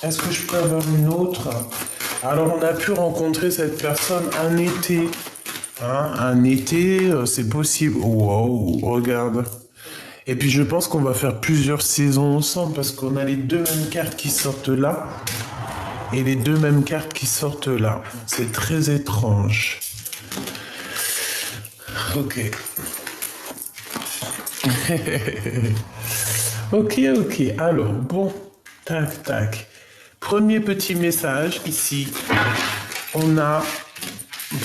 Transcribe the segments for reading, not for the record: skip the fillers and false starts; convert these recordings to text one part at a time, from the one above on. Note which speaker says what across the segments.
Speaker 1: Est-ce que je peux avoir une autre? Alors, on a pu rencontrer cette personne un été. Hein, un été, c'est possible. Wow, regarde. Et puis, je pense qu'on va faire plusieurs saisons ensemble parce qu'on a les deux mêmes cartes qui sortent là et les deux mêmes cartes qui sortent là. C'est très étrange. Ok. Ok, ok. Alors, bon. Tac, tac. Premier petit message ici. On a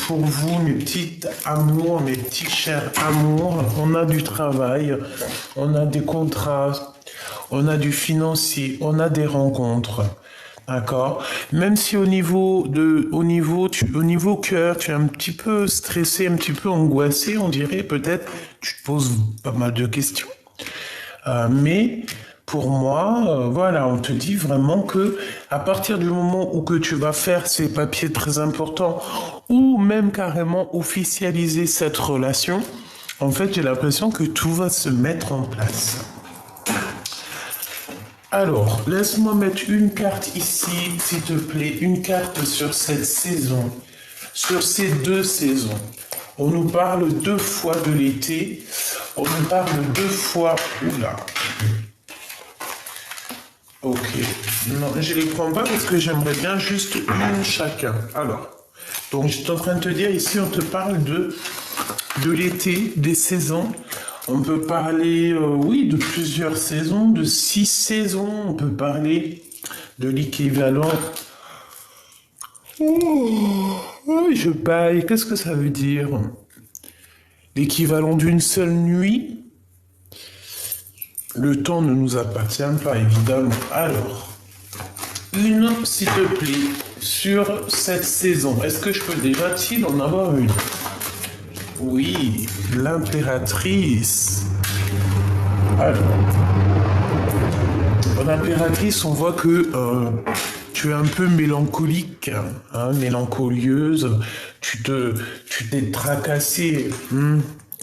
Speaker 1: pour vous, mes petites amours, mes petits chers amours, on a du travail, on a des contrats, on a du financier, on a des rencontres. D'accord. Même si au niveau cœur, tu es un petit peu stressé, un petit peu angoissé, on dirait peut-être, tu te poses pas mal de questions. Mais pour moi, voilà, on te dit vraiment que à partir du moment où que tu vas faire ces papiers très importants ou même carrément officialiser cette relation, en fait, j'ai l'impression que tout va se mettre en place. Alors, laisse-moi mettre une carte ici, s'il te plaît, une carte sur cette saison, sur ces deux saisons. On nous parle deux fois de l'été, on nous parle deux fois... Oula. Ok. Non, je les prends pas parce que j'aimerais bien juste une chacun. Alors, donc je suis en train de te dire ici, on te parle de l'été, des saisons. On peut parler, oui, de plusieurs saisons, de 6 saisons. On peut parler de l'équivalent. Oh, je baille. Qu'est-ce que ça veut dire? L'équivalent d'une seule nuit. Le temps ne nous appartient pas, évidemment. Alors, une, s'il te plaît, sur cette saison. Est-ce que je peux déjà-t-il en avoir une? Oui, l'impératrice. Alors, l'impératrice, on voit que tu es un peu mélancolique, hein, mélancolieuse. Tu t'es tracassé.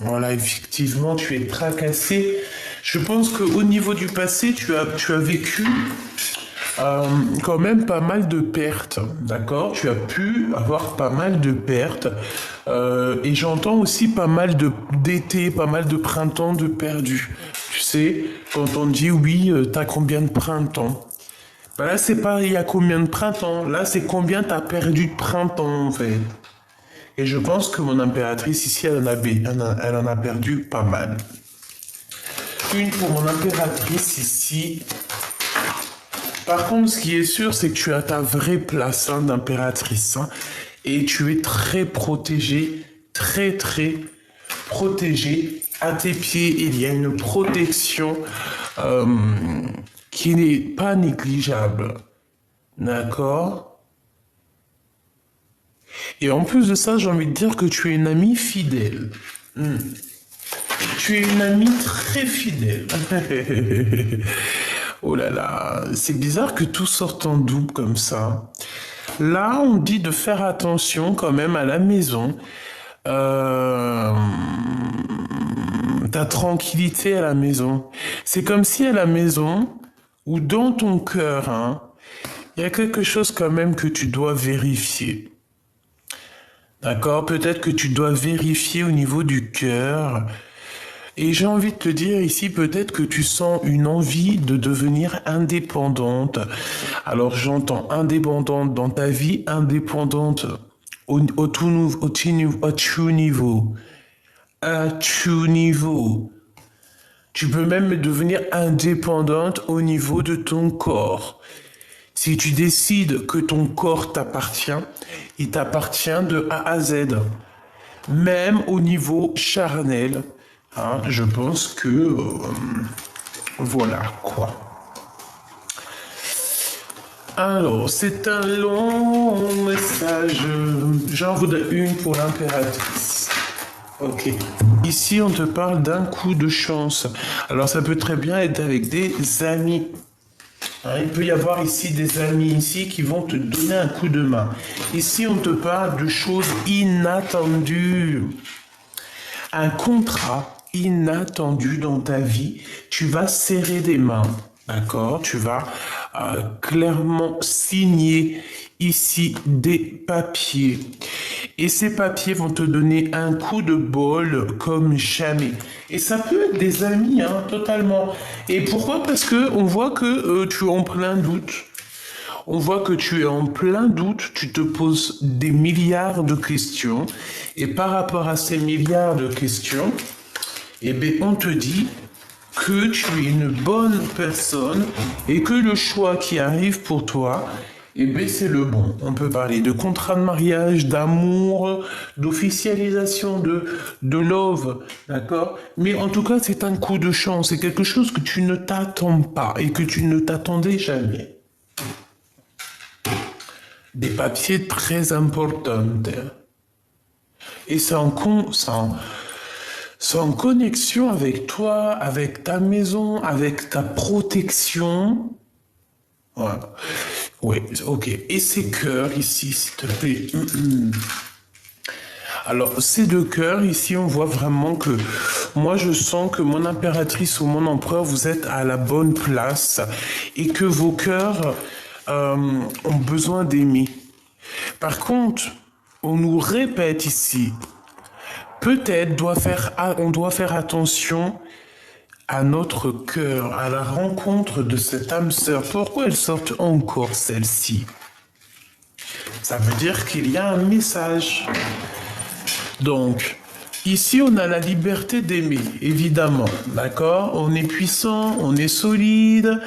Speaker 1: Voilà, effectivement, tu es tracassé. Je pense qu'au niveau du passé, tu as vécu quand même pas mal de pertes, d'accord? Tu as pu avoir pas mal de pertes. Et j'entends aussi pas mal d'été, pas mal de printemps de perdus. Tu sais, quand on dit oui, t'as combien de printemps? Ben là, c'est pas il y a combien de printemps. Là, c'est combien t'as perdu de printemps, en fait. Et je pense que mon impératrice ici, elle en a perdu pas mal. Une pour mon impératrice ici. Par contre, ce qui est sûr, c'est que tu as ta vraie place d'impératrice. Et tu es très protégée, très très protégée. À tes pieds, il y a une protection qui n'est pas négligeable. D'accord? Et en plus de ça, j'ai envie de dire que tu es une amie fidèle. Tu es une amie très fidèle. Oh là là, c'est bizarre que tout sorte en double comme ça. Là, on dit de faire attention quand même à la maison. Euh, Ta tranquillité à la maison. C'est comme si à la maison, ou dans ton cœur, hein, il y a quelque chose quand même que tu dois vérifier. D'accord? Peut-être que tu dois vérifier au niveau du cœur. Et j'ai envie de te dire ici, peut-être que tu sens une envie de devenir indépendante. Alors j'entends indépendante dans ta vie, indépendante au true niveau. À true niveau. Tu peux même devenir indépendante au niveau de ton corps. Si tu décides que ton corps t'appartient, il t'appartient de A à Z. Même au niveau charnel, hein, je pense que voilà quoi. Alors, c'est un long message. J'en voudrais une pour l'impératrice. Ok. Ici, on te parle d'un coup de chance. Alors, ça peut très bien être avec des amis. Hein, il peut y avoir ici des amis ici qui vont te donner un coup de main. Ici, on te parle de choses inattendues. Un contrat inattendu dans ta vie. Tu vas serrer des mains. D'accord? Tu vas clairement signer ici des papiers. Et ces papiers vont te donner un coup de bol comme jamais. Et ça peut être des amis, hein, totalement. Et pourquoi? Parce que on voit que tu es en plein doute. On voit que tu es en plein doute, tu te poses des milliards de questions. Et par rapport à ces milliards de questions, eh bien, on te dit que tu es une bonne personne et que le choix qui arrive pour toi, eh bien, c'est le bon. On peut parler de contrat de mariage, d'amour, d'officialisation, de love, d'accord? Mais en tout cas, c'est un coup de chance. C'est quelque chose que tu ne t'attends pas et que tu ne t'attendais jamais. Des papiers très importants. Et c'est en connexion avec toi, avec ta maison, avec ta protection. Voilà. Oui, ok. Et ces cœurs ici, s'il te plaît. Alors, ces deux cœurs, ici, on voit vraiment que moi, je sens que mon impératrice ou mon empereur, vous êtes à la bonne place et que vos cœurs ont besoin d'aimer. Par contre, on nous répète ici, peut-être on doit faire attention à notre cœur, à la rencontre de cette âme sœur. Pourquoi elle sort encore celle-ci? Ça veut dire qu'il y a un message. Donc, ici, on a la liberté d'aimer, évidemment, d'accord? On est puissant, on est solide,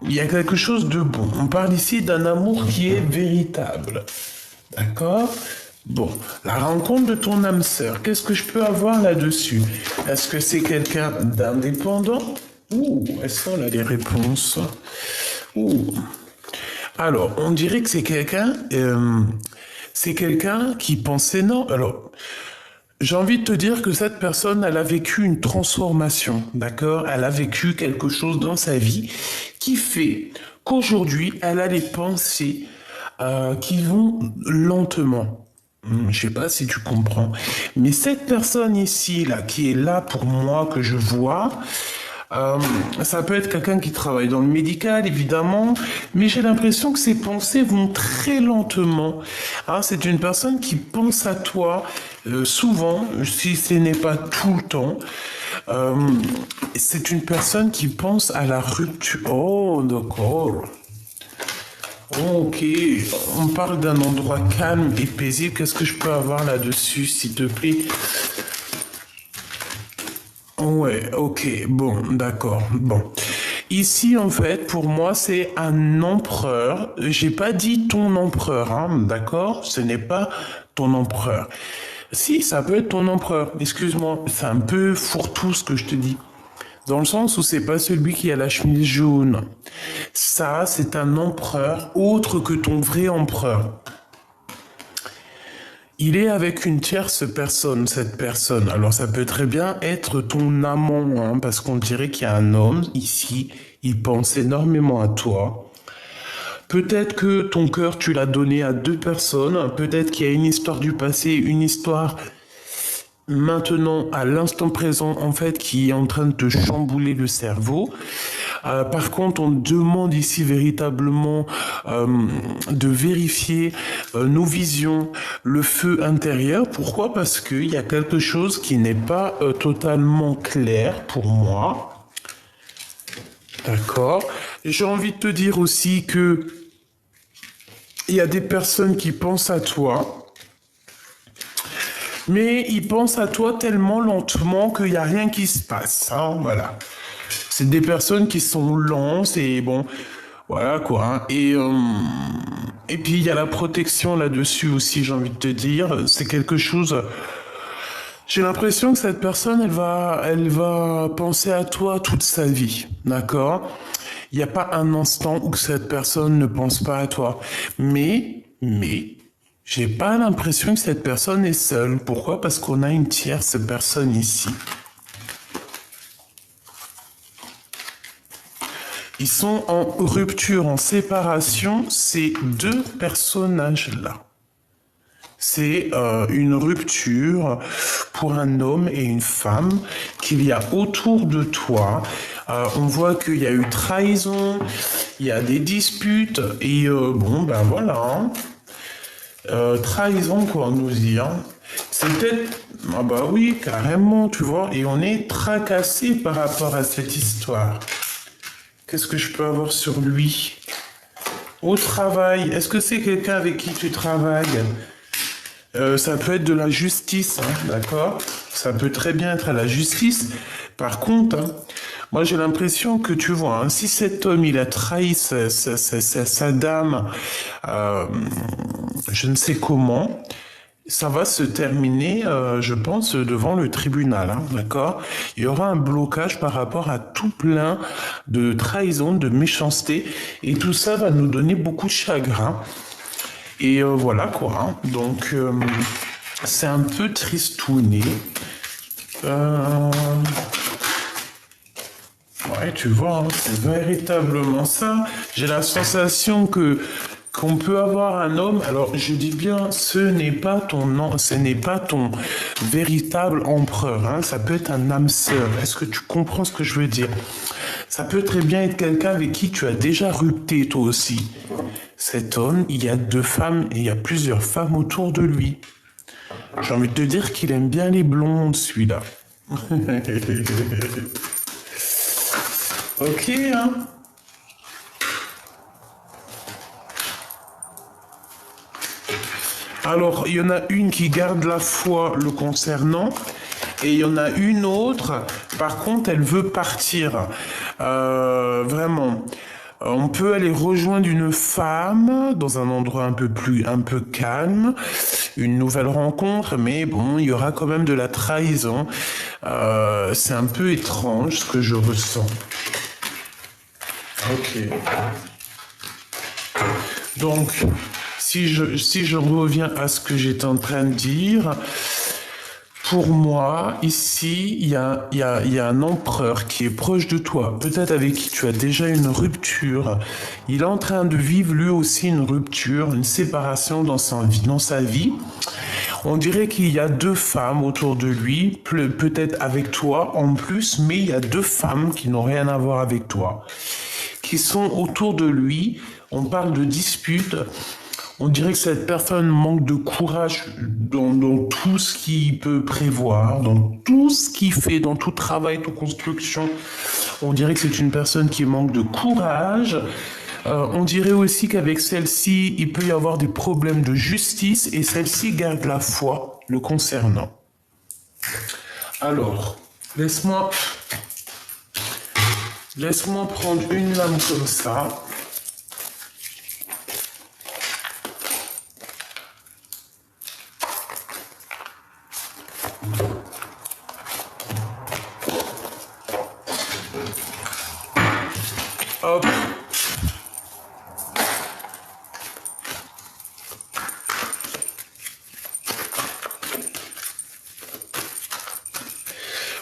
Speaker 1: il y a quelque chose de bon. On parle ici d'un amour qui est véritable, d'accord? Bon, la rencontre de ton âme sœur, qu'est-ce que je peux avoir là-dessus? Est-ce que c'est quelqu'un d'indépendant? Ouh, elles sont là les réponses. Ouh. Alors, on dirait que c'est quelqu'un qui pensait non. Alors, j'ai envie de te dire que cette personne, elle a vécu une transformation, d'accord? Elle a vécu quelque chose dans sa vie qui fait qu'aujourd'hui, elle a les pensées qui vont lentement. Je sais pas si tu comprends. Mais cette personne ici, là, qui est là pour moi, que je vois, ça peut être quelqu'un qui travaille dans le médical, évidemment, mais j'ai l'impression que ses pensées vont très lentement. Hein, c'est une personne qui pense à toi souvent, si ce n'est pas tout le temps. C'est une personne qui pense à la rupture. Oh, d'accord. Ok, on parle d'un endroit calme et paisible. Qu'est-ce que je peux avoir là-dessus, s'il te plaît? Ouais, ok, bon, d'accord, bon. Ici, en fait, pour moi, c'est un empereur. J'ai pas dit ton empereur, hein, d'accord? Ce n'est pas ton empereur. Si, ça peut être ton empereur. Excuse-moi, c'est un peu fourre-tout ce que je te dis. Dans le sens où c'est pas celui qui a la chemise jaune. Ça, c'est un empereur autre que ton vrai empereur. Il est avec une tierce personne, cette personne. Alors ça peut très bien être ton amant, hein, parce qu'on dirait qu'il y a un homme ici, il pense énormément à toi. Peut-être que ton cœur, tu l'as donné à deux personnes. Peut-être qu'il y a une histoire du passé, une histoire maintenant, à l'instant présent, en fait, qui est en train de te chambouler le cerveau. Par contre, on demande ici véritablement de vérifier nos visions, le feu intérieur. Pourquoi? Parce qu'il y a quelque chose qui n'est pas totalement clair pour moi. D'accord. J'ai envie de te dire aussi que il y a des personnes qui pensent à toi. Mais ils pensent à toi tellement lentement qu'il n'y a rien qui se passe. Hein, voilà. C'est des personnes qui sont lentes et bon, voilà quoi. Hein. Et puis il y a la protection là-dessus aussi, j'ai envie de te dire. C'est quelque chose. J'ai l'impression que cette personne, elle va penser à toi toute sa vie, d'accord? Il n'y a pas un instant où cette personne ne pense pas à toi. Mais, j'ai pas l'impression que cette personne est seule. Pourquoi? Parce qu'on a une tierce personne ici. Ils sont en rupture, en séparation, ces deux personnages-là. C'est une rupture pour un homme et une femme qu'il y a autour de toi. On voit qu'il y a eu trahison, il y a des disputes, et bon, ben voilà. Hein. Trahison, quoi, on nous dit. Hein. C'est peut-être... Ah bah oui, carrément, tu vois. Et on est tracassé par rapport à cette histoire. Qu'est-ce que je peux avoir sur lui? Au travail, est-ce que c'est quelqu'un avec qui tu travailles? Ça peut être de la justice, hein, d'accord? Ça peut très bien être à la justice. Par contre, hein, moi j'ai l'impression que tu vois, hein, si cet homme il a trahi sa dame, je ne sais comment, ça va se terminer, je pense, devant le tribunal, hein, d'accord? Il y aura un blocage par rapport à tout plein de trahison, de méchanceté, et tout ça va nous donner beaucoup de chagrin. Et voilà quoi. Hein. Donc c'est un peu tristouné. Ouais, tu vois, hein, c'est véritablement ça. J'ai la sensation que qu'on peut avoir un homme. Alors je dis bien, ce n'est pas ton véritable empereur. Hein. Ça peut être un âme sœur. Est-ce que tu comprends ce que je veux dire? Ça peut très bien être quelqu'un avec qui tu as déjà rupté toi aussi. Cet homme, il y a 2 femmes et il y a plusieurs femmes autour de lui. J'ai envie de te dire qu'il aime bien les blondes, celui-là. Ok, hein. Alors, il y en a une qui garde la foi le concernant. Et il y en a une autre, par contre, elle veut partir. Vraiment. On peut aller rejoindre une femme dans un endroit un peu calme, une nouvelle rencontre, mais bon, il y aura quand même de la trahison. C'est un peu étrange ce que je ressens. Ok. Donc, si je reviens à ce que j'étais en train de dire, pour moi, ici, il y a un empereur qui est proche de toi, peut-être avec qui tu as déjà une rupture. Il est en train de vivre lui aussi une rupture, une séparation dans sa vie. On dirait qu'il y a 2 femmes autour de lui, peut-être avec toi en plus, mais il y a 2 femmes qui n'ont rien à voir avec toi, qui sont autour de lui. On parle de disputes. On dirait que cette personne manque de courage dans tout ce qu'il peut prévoir, dans tout ce qu'il fait, dans tout travail, toute construction. On dirait que c'est une personne qui manque de courage. On dirait aussi qu'avec celle-ci, il peut y avoir des problèmes de justice et celle-ci garde la foi le concernant. Alors, laisse-moi prendre une lame comme ça. Hop.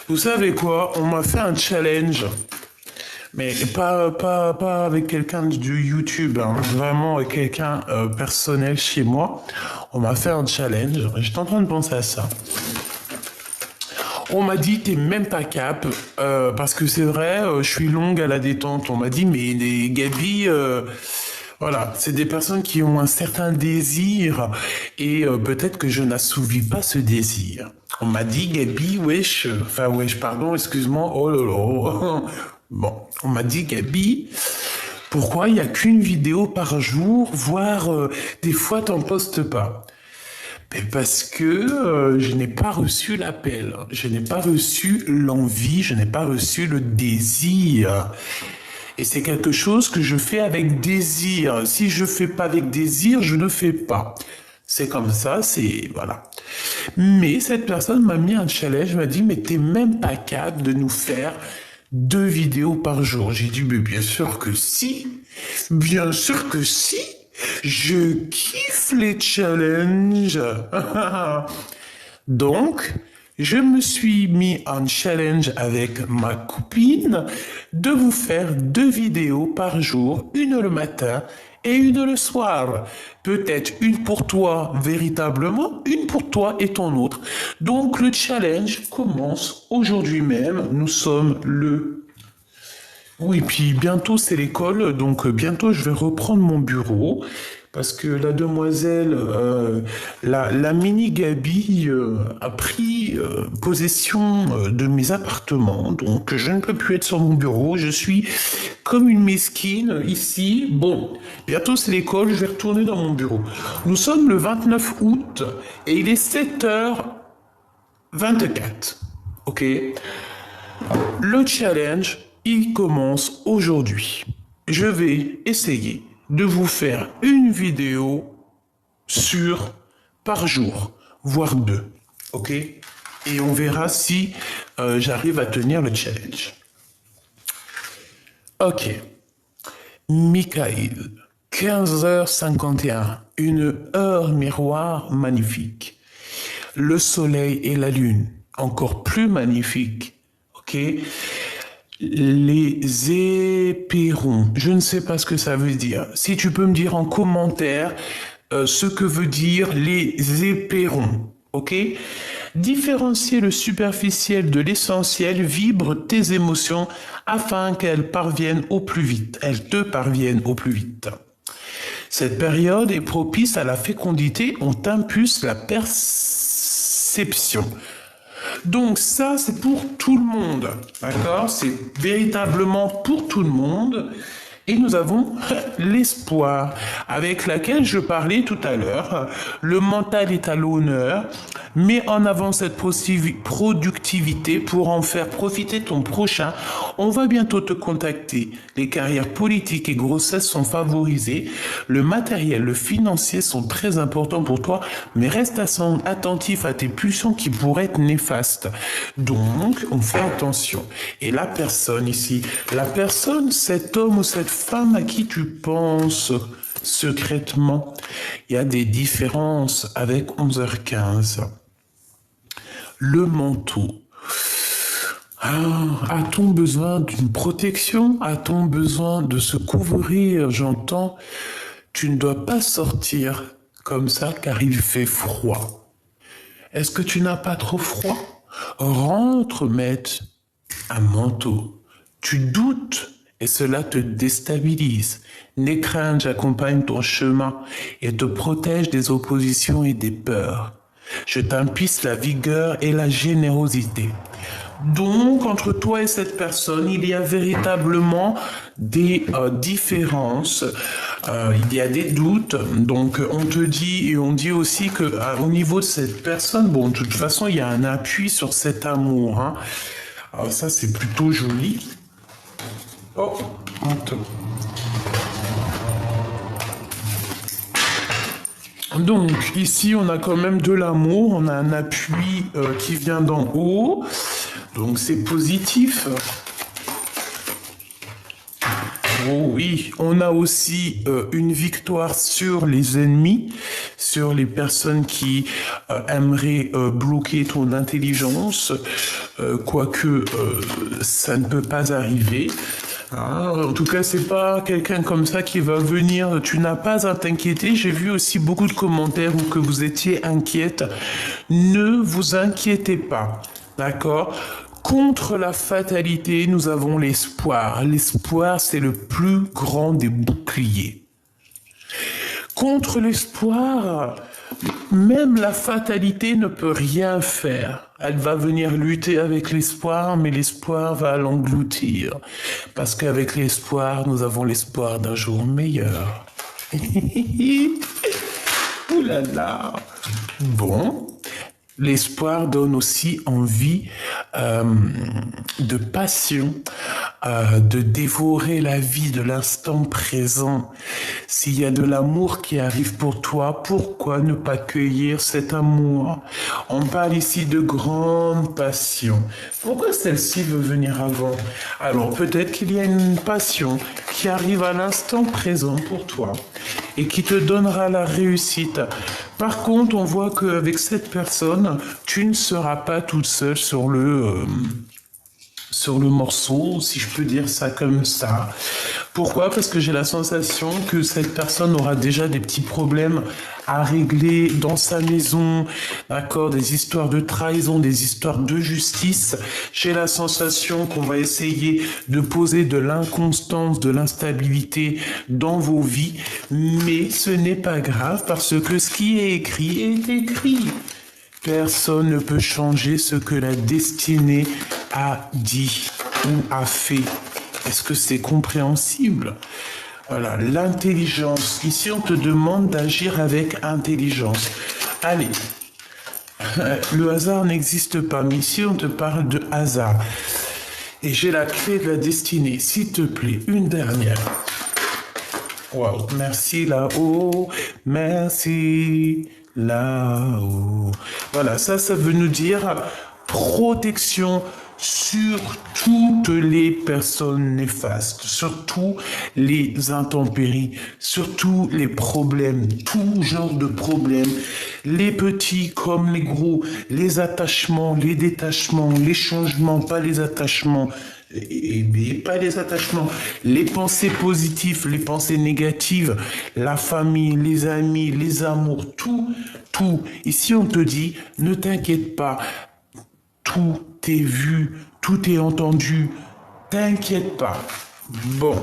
Speaker 1: Vous savez quoi? On m'a fait un challenge. Mais pas avec quelqu'un de YouTube, hein. Vraiment avec quelqu'un personnel chez moi. On m'a fait un challenge. J'étais en train de penser à ça. On m'a dit, t'es même pas cap, parce que c'est vrai, je suis longue à la détente. On m'a dit, mais les Gabi, voilà, c'est des personnes qui ont un certain désir, et peut-être que je n'assouvis pas ce désir. On m'a dit, Gabi, wesh, pardon, excuse-moi, oh là là. Bon, on m'a dit, Gabi, pourquoi il n'y a qu'une vidéo par jour, voire des fois t'en postes pas? Parce que je n'ai pas reçu l'appel, je n'ai pas reçu l'envie, je n'ai pas reçu le désir. Et c'est quelque chose que je fais avec désir. Si je fais pas avec désir, je ne fais pas. C'est comme ça, c'est... voilà. Mais cette personne m'a mis un challenge, m'a dit, mais t'es même pas capable de nous faire 2 vidéos par jour. J'ai dit, mais bien sûr que si. Bien sûr que si. Je kiffe les challenges. Donc, je me suis mis en challenge avec ma copine de vous faire 2 vidéos par jour, une le matin et une le soir. Peut-être une pour toi véritablement, une pour toi et ton autre. Donc, le challenge commence aujourd'hui même. Nous sommes le Oui, puis bientôt c'est l'école, donc bientôt je vais reprendre mon bureau parce que la demoiselle, la mini Gabi a pris possession de mes appartements, donc je ne peux plus être sur mon bureau, je suis comme une mesquine ici. Bon, bientôt c'est l'école, je vais retourner dans mon bureau. Nous sommes le 29 août et il est 7h24. Ok? Le challenge, il commence aujourd'hui. Je vais essayer de vous faire une vidéo par jour, voire deux. Ok? Et on verra si j'arrive à tenir le challenge. Ok. Michael, 15h51, une heure miroir magnifique. Le soleil et la lune, encore plus magnifique. Ok? Les éperons, je ne sais pas ce que ça veut dire. Si tu peux me dire en commentaire ce que veut dire les éperons, ok? Différencier le superficiel de l'essentiel, vibre tes émotions afin qu'elles parviennent au plus vite. Elles te parviennent au plus vite. Cette période est propice à la fécondité, on t'impulse la perception. Donc ça, c'est pour tout le monde, d'accord? C'est véritablement pour tout le monde. Et nous avons l'espoir, avec laquelle je parlais tout à l'heure. Le mental est à l'honneur. Mets en avant cette productivité pour en faire profiter ton prochain. On va bientôt te contacter. Les carrières politiques et grossesses sont favorisées. Le matériel, le financier sont très importants pour toi, mais reste attentif à tes pulsions qui pourraient être néfastes. Donc, on fait attention. Et la personne ici, cet homme ou cette femme à qui tu penses secrètement, il y a des différences avec 11h15. Le manteau. A-t-on besoin d'une protection? A-t-on besoin de se couvrir? J'entends, tu ne dois pas sortir comme ça car il fait froid. Est-ce que tu n'as pas trop froid? Rentre mettre un manteau. Tu doutes et cela te déstabilise. N'aie crainte, j'accompagne ton chemin et te protège des oppositions et des peurs. Je t'impulse la vigueur et la générosité. Donc, entre toi et cette personne, il y a véritablement des différences, il y a des doutes. Donc, on te dit, et on dit aussi que au niveau de cette personne, bon, de toute façon, il y a un appui sur cet amour. Hein. Alors ça, c'est plutôt joli. Oh, donc, ici, on a quand même de l'amour, on a un appui qui vient d'en haut, donc c'est positif. Oh oui, on a aussi une victoire sur les ennemis, sur les personnes qui aimeraient bloquer ton intelligence, quoique ça ne peut pas arriver. En tout cas, c'est pas quelqu'un comme ça qui va venir. Tu n'as pas à t'inquiéter. J'ai vu aussi beaucoup de commentaires où que vous étiez inquiète. Ne vous inquiétez pas, d'accord? Contre la fatalité, nous avons l'espoir. L'espoir, c'est le plus grand des boucliers. Contre l'espoir, même la fatalité ne peut rien faire. Elle va venir lutter avec l'espoir, mais l'espoir va l'engloutir. Parce qu'avec l'espoir, nous avons l'espoir d'un jour meilleur. Ouh là là. Bon. L'espoir donne aussi envie de passion, de dévorer la vie de l'instant présent. S'il y a de l'amour qui arrive pour toi, pourquoi ne pas cueillir cet amour? On parle ici de grande passion. Pourquoi celle-ci veut venir avant? Alors peut-être qu'il y a une passion qui arrive à l'instant présent pour toi et qui te donnera la réussite. Par contre, on voit qu'avec cette personne, tu ne seras pas toute seule sur le morceau, si je peux dire ça comme ça. Pourquoi? Parce que j'ai la sensation que cette personne aura déjà des petits problèmes à régler dans sa maison, d'accord, des histoires de trahison, des histoires de justice. J'ai la sensation qu'on va essayer de poser de l'inconstance, de l'instabilité dans vos vies, mais ce n'est pas grave parce que ce qui est écrit est écrit. Personne ne peut changer ce que la destinée a dit ou a fait. Est-ce que c'est compréhensible? Voilà, l'intelligence. Ici, on te demande d'agir avec intelligence. Allez, le hasard n'existe pas, mais ici, on te parle de hasard. Et j'ai la clé de la destinée. S'il te plaît, une dernière. Waouh, merci là-haut, merci là-haut. Voilà, ça veut nous dire protection sur toutes les personnes néfastes, sur tous les intempéries, sur tous les problèmes, tout genre de problèmes, les petits comme les gros, les attachements, les détachements, les changements, pas les attachements, et pas les attachements, les pensées positives, les pensées négatives, la famille, les amis, les amours, tout. Ici, on te dit, ne t'inquiète pas, tout est vu, tout est entendu, t'inquiète pas. Bon.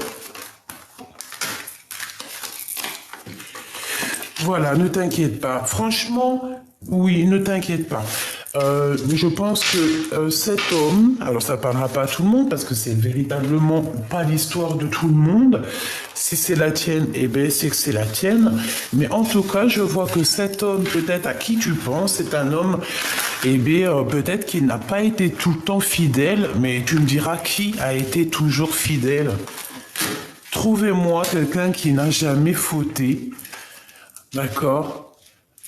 Speaker 1: Voilà, ne t'inquiète pas. Franchement, oui, ne t'inquiète pas. Je pense que cet homme, alors ça parlera pas à tout le monde parce que c'est véritablement pas l'histoire de tout le monde. Si c'est la tienne, eh bien c'est que c'est la tienne. Mais en tout cas, je vois que cet homme, peut-être à qui tu penses, c'est un homme, eh bien peut-être qu'il n'a pas été tout le temps fidèle, mais tu me diras qui a été toujours fidèle. Trouvez-moi quelqu'un qui n'a jamais fauté, d'accord?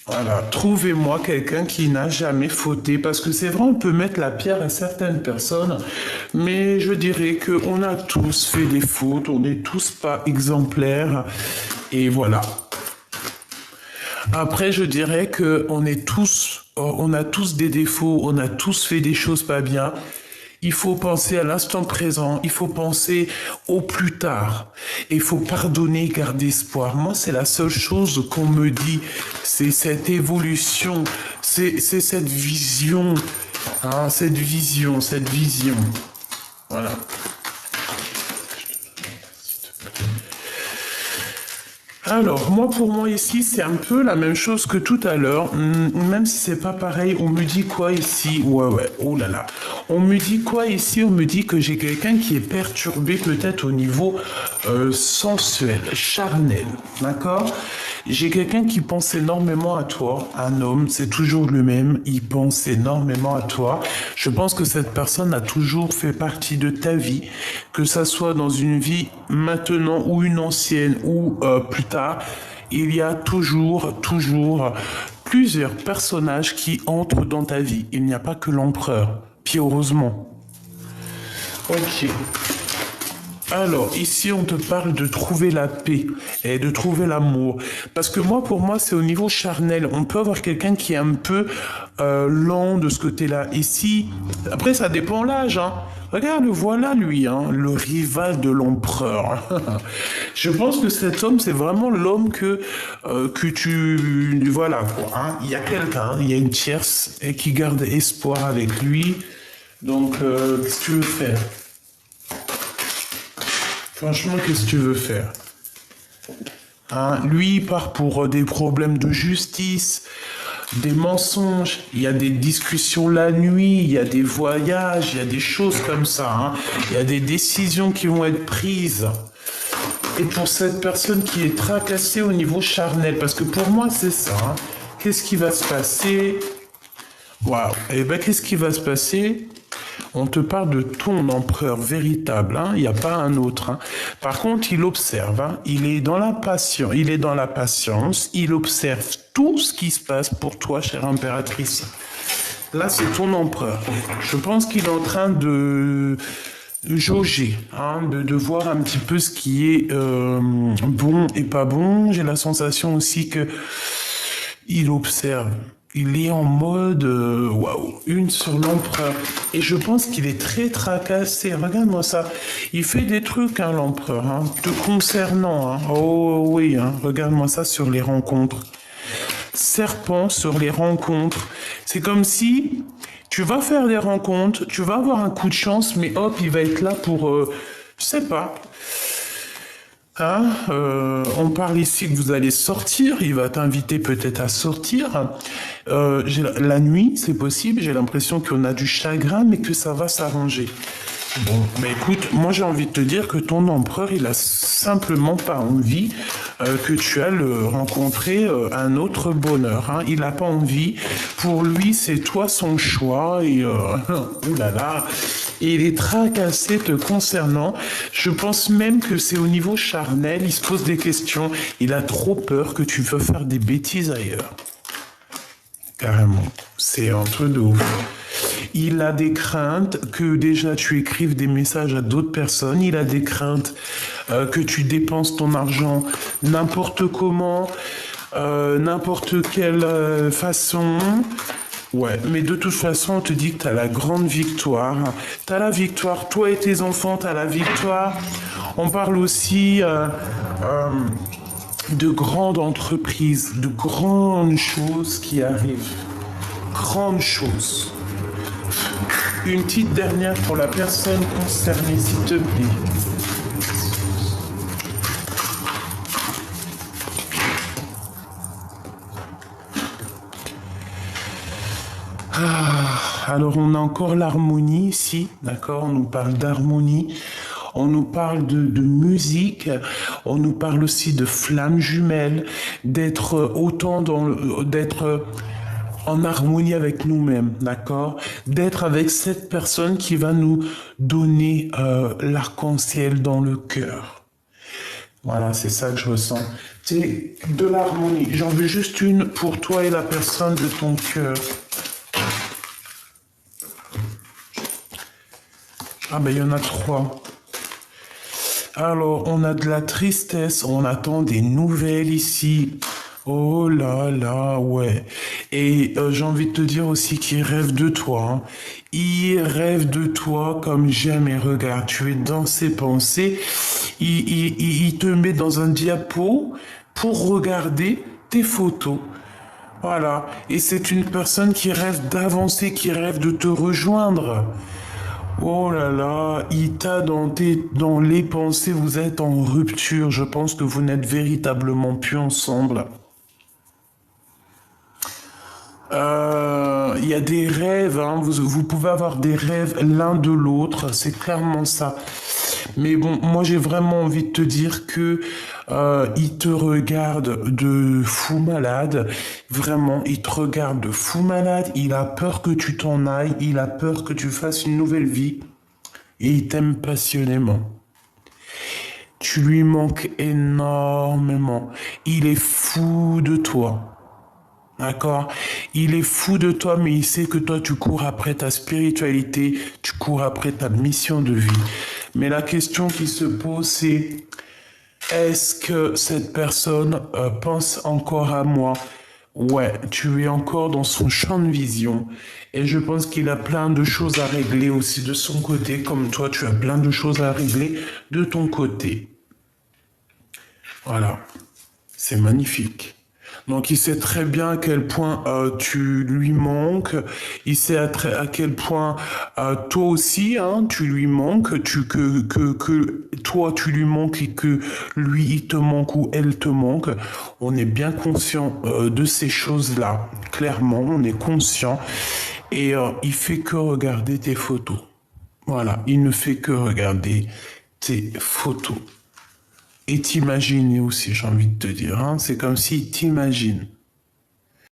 Speaker 1: Voilà, trouvez-moi quelqu'un qui n'a jamais fauté, parce que c'est vrai, on peut mettre la pierre à certaines personnes, mais je dirais qu'on a tous fait des fautes, on n'est tous pas exemplaires, et voilà. Après, je dirais que on a tous des défauts, on a tous fait des choses pas bien. Il faut penser à l'instant présent, il faut penser au plus tard. Il faut pardonner, garder espoir. Moi, c'est la seule chose qu'on me dit. C'est cette évolution, c'est cette vision. Hein, cette vision. Voilà. Alors, pour moi ici, c'est un peu la même chose que tout à l'heure, même si c'est pas pareil. On me dit quoi ici? Ouais, oh là là. On me dit quoi ici? On me dit que j'ai quelqu'un qui est perturbé peut-être au niveau sensuel, charnel, d'accord? J'ai quelqu'un qui pense énormément à toi, un homme, c'est toujours le même, il pense énormément à toi. Je pense que cette personne a toujours fait partie de ta vie, que ça soit dans une vie maintenant ou une ancienne ou plus tard, il y a toujours plusieurs personnages qui entrent dans ta vie. Il n'y a pas que l'empereur, puis heureusement. Ok. Alors, ici, on te parle de trouver la paix et de trouver l'amour. Parce que pour moi, c'est au niveau charnel. On peut avoir quelqu'un qui est un peu lent de ce côté-là. Ici, après, ça dépend l'âge. Hein. Regarde, voilà lui, hein, le rival de l'empereur. Je pense que cet homme, c'est vraiment l'homme que tu... Voilà, quoi. Hein. Il y a quelqu'un, il y a une tierce et qui garde espoir avec lui. Donc, qu'est-ce que tu veux faire? Franchement, qu'est-ce que tu veux faire? Hein, lui, il part pour des problèmes de justice, des mensonges, il y a des discussions la nuit, il y a des voyages, il y a des choses comme ça. Hein. Il y a des décisions qui vont être prises. Et pour cette personne qui est tracassée au niveau charnel, parce que pour moi, c'est ça. Hein. Qu'est-ce qui va se passer? Waouh! Eh bien, qu'est-ce qui va se passer? On te parle de ton empereur véritable, hein, il n'y a pas un autre. Hein. Par contre, il observe, hein, il est dans la patience, il observe tout ce qui se passe pour toi, chère impératrice. Là, c'est ton empereur. Je pense qu'il est en train de jauger, hein, de voir un petit peu ce qui est bon et pas bon. J'ai la sensation aussi que il observe. Il est en mode waouh, une sur l'empereur. Et je pense qu'il est très tracassé. Regarde-moi ça. Il fait des trucs, hein, l'empereur, hein, te concernant. Hein. Oh oui, hein. Regarde-moi ça sur les rencontres. Serpent sur les rencontres. C'est comme si tu vas faire des rencontres, tu vas avoir un coup de chance, mais hop, il va être là pour, je sais pas. Hein, on parle ici que vous allez sortir, il va t'inviter peut-être à sortir. La nuit, c'est possible, j'ai l'impression qu'on a du chagrin, mais que ça va s'arranger. Bon, mais écoute, moi j'ai envie de te dire que ton empereur, il a simplement pas envie que tu ailles rencontrer un autre bonheur. Hein. Il n'a pas envie. Pour lui, c'est toi son choix. Et oulala, et il est tracassé te concernant. Je pense même que c'est au niveau charnel. Il se pose des questions. Il a trop peur que tu veux faire des bêtises ailleurs. Carrément. C'est un truc de ouf. Il a des craintes que déjà tu écrives des messages à d'autres personnes. Il a des craintes que tu dépenses ton argent n'importe comment, n'importe quelle façon. Ouais, mais de toute façon, on te dit que tu as la grande victoire. Tu as la victoire, toi et tes enfants, tu as la victoire. On parle aussi de grandes entreprises, de grandes choses qui arrivent. Grandes choses. Une petite dernière pour la personne concernée, s'il te plaît. Alors on a encore l'harmonie ici, d'accord? On nous parle d'harmonie, on nous parle de musique, on nous parle aussi de flammes jumelles, d'être d'être en harmonie avec nous-mêmes, d'accord? D'être avec cette personne qui va nous donner l'arc-en-ciel dans le cœur. Voilà, c'est ça que je ressens. C'est de l'harmonie. J'en veux juste une pour toi et la personne de ton cœur. Ah ben il y en a 3. Alors, on a de la tristesse, on attend des nouvelles ici. Oh là là, ouais. Et j'ai envie de te dire aussi qu'il rêve de toi. Hein. Il rêve de toi comme jamais. Regarde, tu es dans ses pensées. Il te met dans un diapo pour regarder tes photos. Voilà. Et c'est une personne qui rêve d'avancer, qui rêve de te rejoindre. Oh là là, il t'a dans les pensées, vous êtes en rupture. Je pense que vous n'êtes véritablement plus ensemble. Il y a des rêves, hein, vous pouvez avoir des rêves l'un de l'autre, c'est clairement ça. Mais bon, moi j'ai vraiment envie de te dire que il te regarde de fou malade. Vraiment, il te regarde de fou malade. Il a peur que tu t'en ailles. Il a peur que tu fasses une nouvelle vie. Et il t'aime passionnément. Tu lui manques énormément. Il est fou de toi. D'accord? Il est fou de toi, mais il sait que toi, tu cours après ta spiritualité, tu cours après ta mission de vie. Mais la question qui se pose, c'est est-ce que cette personne pense encore à moi? Ouais, tu es encore dans son champ de vision. Et je pense qu'il a plein de choses à régler aussi de son côté, comme toi, tu as plein de choses à régler de ton côté. Voilà, c'est magnifique. Donc il sait très bien à quel point tu lui manques, il sait à quel point toi aussi hein, tu lui manques, que toi tu lui manques et que lui il te manque ou elle te manque. On est bien conscient de ces choses-là, clairement, on est conscient et il fait que regarder tes photos. Voilà, il ne fait que regarder tes photos. Et t'imaginer aussi, j'ai envie de te dire. Hein, c'est comme si t'imagines.